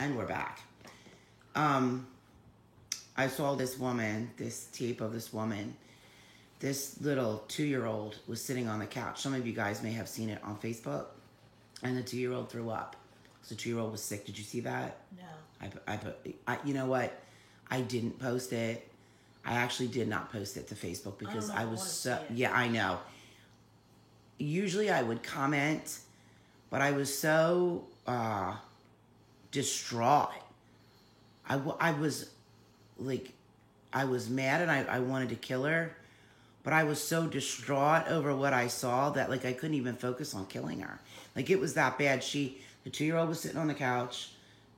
And we're back. I saw this tape of this woman. This little 2-year-old was sitting on the couch. Some of you guys may have seen it on Facebook. And the 2-year-old threw up. So the 2-year-old was sick. Did you see that? No. You know what? I didn't post it. I actually did not post it to Facebook because I was so... Yeah, I know. Usually I would comment, but I was so distraught. I was like, I was mad and I wanted to kill her, but I was so distraught over what I saw that like I couldn't even focus on killing her. Like it was that bad. The 2-year-old was sitting on the couch.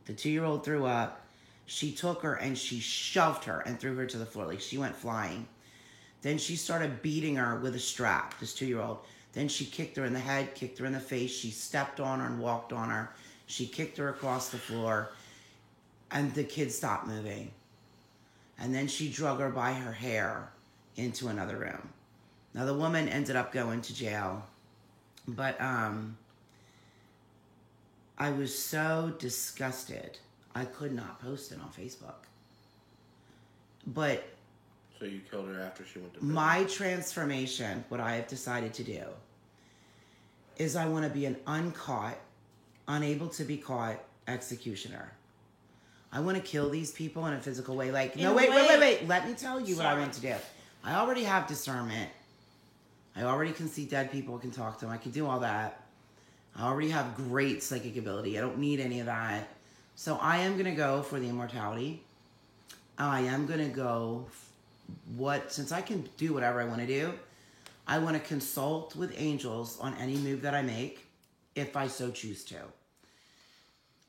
The 2-year-old threw up. She took her and she shoved her and threw her to the floor. Like she went flying. Then she started beating her with a strap, this 2-year-old. Then she kicked her in the head, kicked her in the face. She stepped on her and walked on her. She kicked her across the floor. And the kid stopped moving. And then she drug her by her hair into another room. Now the woman ended up going to jail. But I was so disgusted. I could not post it on Facebook. But... So you killed her after she went to prison? My transformation, what I have decided to do, is I want to be an uncaught, unable to be caught executioner. I want to kill these people in a physical way. Like, no, wait. Let me tell you what I want to do. I already have discernment. I already can see dead people, can talk to them. I can do all that. I already have great psychic ability. I don't need any of that. So I am going to go for the immortality. I am going to go... since I can do whatever I want to do, I want to consult with angels on any move that I make, if I so choose to.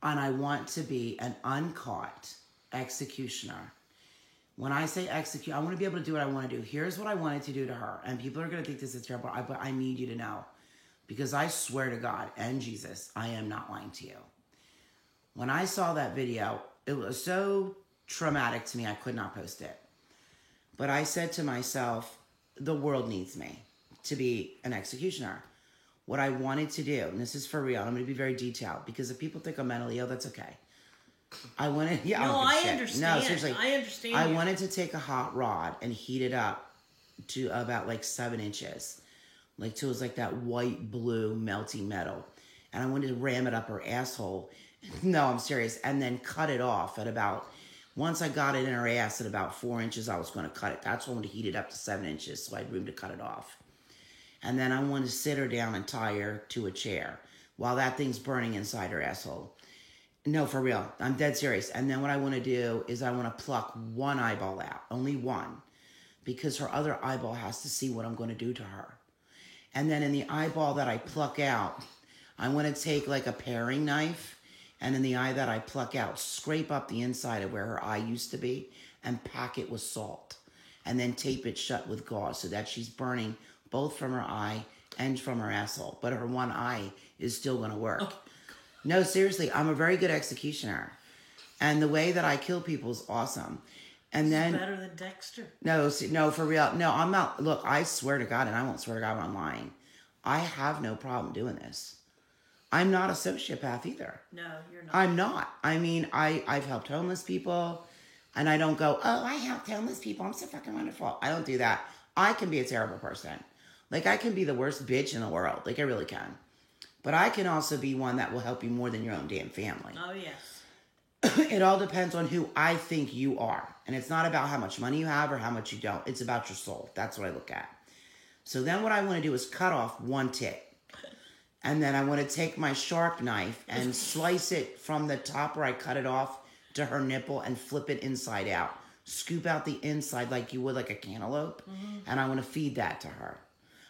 And I want to be an uncaught executioner. When I say execute, I want to be able to do what I want to do. Here's what I wanted to do to her. And people are going to think this is terrible, but I need you to know. Because I swear to God and Jesus, I am not lying to you. When I saw that video, it was so traumatic to me, I could not post it. But I said to myself, the world needs me to be an executioner. What I wanted to do, and this is for real, I'm going to be very detailed, because if people think I'm mentally ill, that's okay. I wanted, I understand. No, seriously. I understand. I wanted to take a hot rod and heat it up to about like 7 inches. Like till it was like that white, blue, melty metal. And I wanted to ram it up her asshole. No, I'm serious. And then cut it off at about... Once I got it in her ass at about 4 inches, I was going to cut it. That's why I wanted to heat it up to 7 inches, so I had room to cut it off. And then I wanted to sit her down and tie her to a chair while that thing's burning inside her asshole. No, for real. I'm dead serious. And then what I want to do is I want to pluck one eyeball out. Only one. Because her other eyeball has to see what I'm going to do to her. And then in the eyeball that I pluck out, I want to take like a paring knife. And in the eye that I pluck out, scrape up the inside of where her eye used to be and pack it with salt. And then tape it shut with gauze so that she's burning both from her eye and from her asshole. But her one eye is still going to work. Oh. No, seriously, I'm a very good executioner. And the way that I kill people is awesome. And then better than Dexter. No, for real. No, I'm not. Look, I swear to God, and I won't swear to God when I'm lying. I have no problem doing this. I'm not a sociopath either. No, you're not. I'm not. I mean, I've helped homeless people, and I don't go, oh, I helped homeless people. I'm so fucking wonderful. I don't do that. I can be a terrible person. Like, I can be the worst bitch in the world. Like, I really can. But I can also be one that will help you more than your own damn family. Oh, yes. It all depends on who I think you are. And it's not about how much money you have or how much you don't. It's about your soul. That's what I look at. So then what I want to do is cut off one tit. And then I want to take my sharp knife and slice it from the top where I cut it off to her nipple and flip it inside out. Scoop out the inside like you would like a cantaloupe. Mm-hmm. And I want to feed that to her.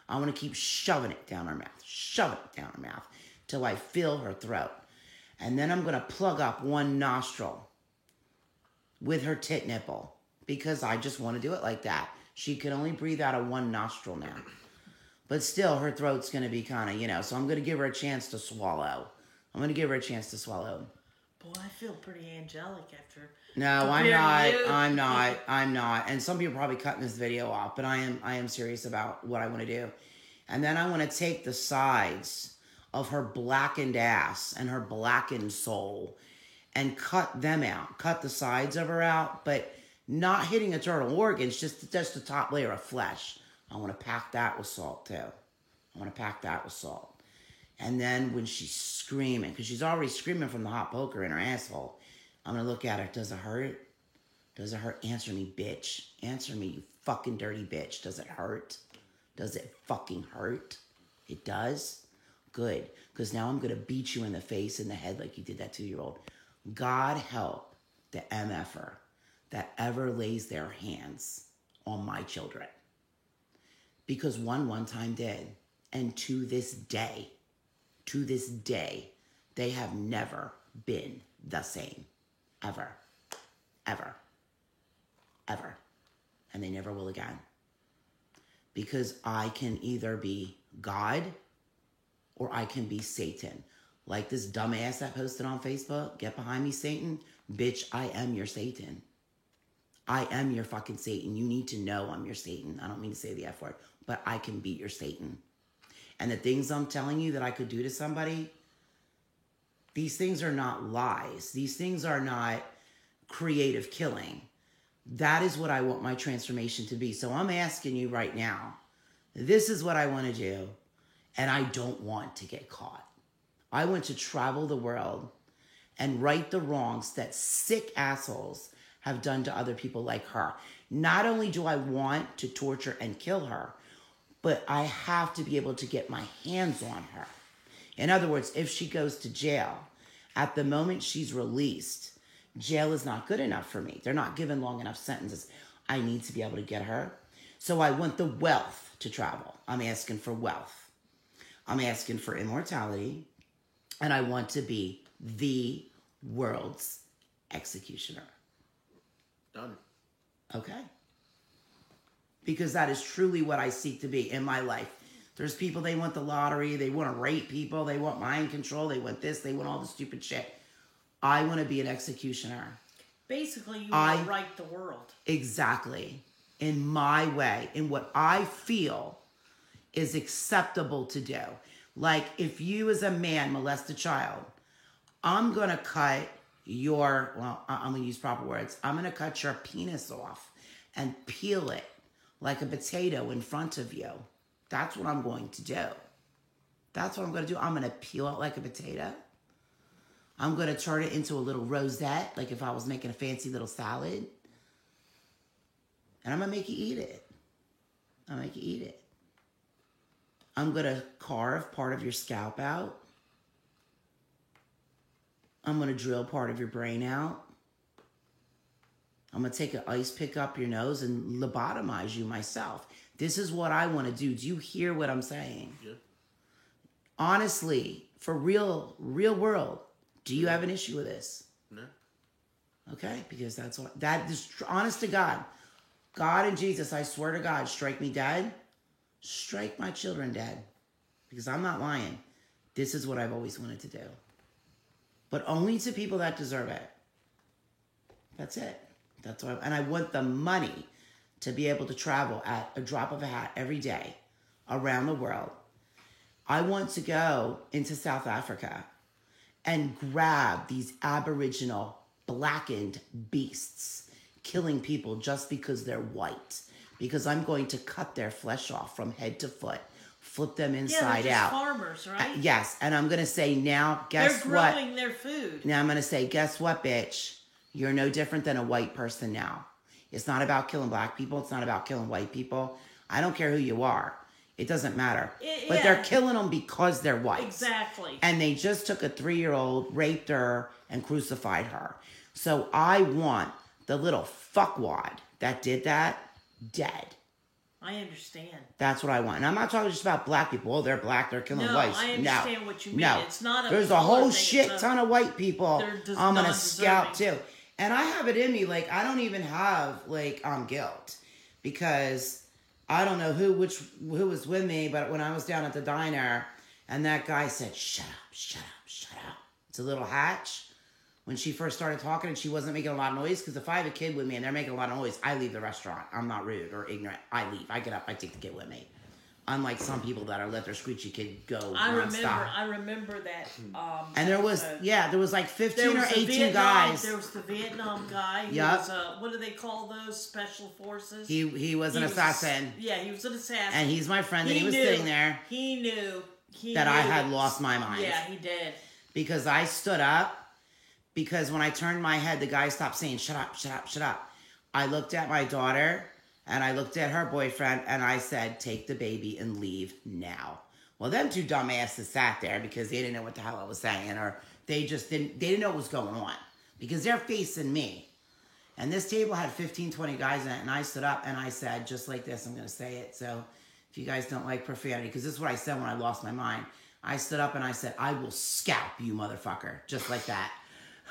I want to keep shoving it down her mouth, till I fill her throat. And then I'm going to plug up one nostril with her tit nipple because I just want to do it like that. She can only breathe out of one nostril now. But still, her throat's going to be kind of, so I'm going to give her a chance to swallow. Boy, I feel pretty angelic after... No, I'm not. And some people are probably cutting this video off, but I am serious about what I want to do. And then I want to take the sides of her blackened ass and her blackened soul, and cut them out, cut the sides of her out, but not hitting internal organs, just the top layer of flesh. I want to pack that with salt too. I want to pack that with salt. And then when she's screaming, because she's already screaming from the hot poker in her asshole, I'm going to look at her. Does it hurt? Does it hurt? Answer me, bitch. Answer me, you fucking dirty bitch. Does it hurt? Does it fucking hurt? It does? Good. Because now I'm going to beat you in the face, in the head like you did that 2-year-old. God help the MFer that ever lays their hands on my children. Because one time did. And to this day, they have never been the same. Ever. Ever. Ever. And they never will again. Because I can either be God or I can be Satan. Like this dumbass that posted on Facebook, get behind me, Satan. Bitch, I am your Satan. I am your fucking Satan. You need to know I'm your Satan. I don't mean to say the F word, but I can beat your Satan. And the things I'm telling you that I could do to somebody, these things are not lies. These things are not creative killing. That is what I want my transformation to be. So I'm asking you right now, this is what I want to do, and I don't want to get caught. I want to travel the world and right the wrongs that sick assholes have done to other people like her. Not only do I want to torture and kill her, but I have to be able to get my hands on her. In other words, if she goes to jail, at the moment she's released, jail is not good enough for me. They're not given long enough sentences. I need to be able to get her. So I want the wealth to travel. I'm asking for wealth. I'm asking for immortality. And I want to be the world's executioner. Done. Okay. Because that is truly what I seek to be in my life. There's people, they want the lottery, they want to rape people, they want mind control, they want this, they want all the stupid shit. I want to be an executioner. Basically, you want to right the world. Exactly. In my way, in what I feel is acceptable to do. Like, if you as a man molest a child, I'm going to cut your, well, I'm going to use proper words. I'm going to cut your penis off and peel it like a potato in front of you. That's what I'm going to do. That's what I'm going to do. I'm going to peel it like a potato. I'm going to turn it into a little rosette, like if I was making a fancy little salad. And I'm going to make you eat it. I'll make you eat it. I'm going to carve part of your scalp out. I'm going to drill part of your brain out. I'm going to take an ice pick up your nose and lobotomize you myself. This is what I want to do. Do you hear what I'm saying? Yeah. Honestly, for real world, do you have an issue with this? No. Okay, because that's what, that is honest to God. God and Jesus, I swear to God, strike me dead. Strike my children dead. Because I'm not lying. This is what I've always wanted to do. But only to people that deserve it. That's it. That's what and I want the money to be able to travel at a drop of a hat every day around the world. I want to go into South Africa and grab these Aboriginal blackened beasts killing people just because they're white. Because I'm going to cut their flesh off from head to foot, flip them inside they're just out. Farmers, right? Yes, and I'm going to say now, guess they're what? They're growing their food. Now I'm going to say, guess what, bitch? You're no different than a white person now. It's not about killing black people. It's not about killing white people. I don't care who you are. It doesn't matter. But they're killing them because they're white. Exactly. And they just took a 3-year-old, raped her, and crucified her. So I want the little fuckwad that did that dead. I understand. That's what I want. And I'm not talking just about black people. Oh, they're black, they're killing whites. I understand what you mean. No. It's not a There's a whole thing. shit ton of white people I'm going to scalp too. And I have it in me, like, I don't even have, like, guilt. Because I don't know who was with me, but when I was down at the diner, and that guy said, shut up, shut up, shut up. It's a little hatch. When she first started talking and she wasn't making a lot of noise, because if I have a kid with me and they're making a lot of noise, I leave the restaurant. I'm not rude or ignorant. I leave. I get up. I take the kid with me. Unlike some people that are let their screechy kid go I nonstop. remember that. And there was like 15 there or was the 18 guys. There was the Vietnam guy. He Yep. was, what do they call those? Special forces? He was an assassin. He was an assassin. And he's my friend, and he was sitting there. He knew. That I had lost my mind. Yeah, he did. Because I stood up. Because when I turned my head, the guy stopped saying, shut up, shut up, shut up. I looked at my daughter, and I looked at her boyfriend, and I said, take the baby and leave now. Well, them two dumbasses sat there because they didn't know what the hell I was saying, or they didn't know what was going on. Because they're facing me. And this table had 15, 20 guys in it, and I stood up, and I said, just like this, I'm going to say it, so if you guys don't like profanity, because this is what I said when I lost my mind. I stood up, and I said, I will scalp you, motherfucker, just like that.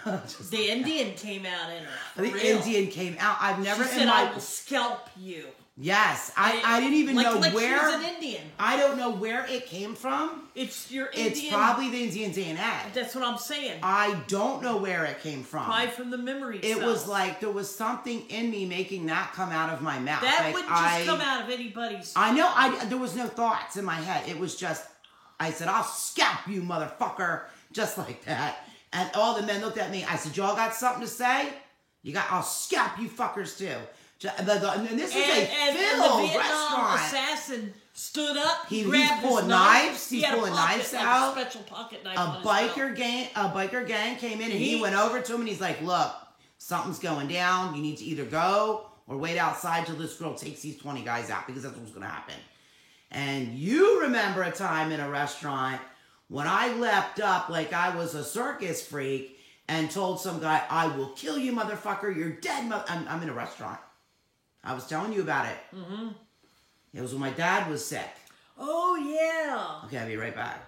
The Indian came out in her. The Indian came out. I've never She said, I will scalp you. Yes. I didn't even know where. She was an Indian. I don't know where it came from. It's your Indian. It's probably the Indian DNA. That's what I'm saying. I don't know where it came from. Probably from the memory It cells. was like there was something in me making that come out of my mouth. That like wouldn't just come out of anybody's. I know. There was no thoughts in my head. It was just, I said, I'll scalp you, motherfucker. Just like that. And all the men looked at me. I said, y'all got something to say? I'll scalp you fuckers too. And this is a filled the Vietnam restaurant. assassin stood up. He's grabbed pulling his knives. He He's had a pulling pocket, knives like out. A special pocket knife. A on his belt. biker gang came in and he went over to him and he's like, look, something's going down. You need to either go or wait outside till this girl takes these 20 guys out, because that's what's going to happen. And you remember a time in a restaurant when I leapt up like I was a circus freak and told some guy, I will kill you, motherfucker. You're dead. I'm in a restaurant. I was telling you about it. Mm-hmm. It was when my dad was sick. Oh, yeah. Okay, I'll be right back.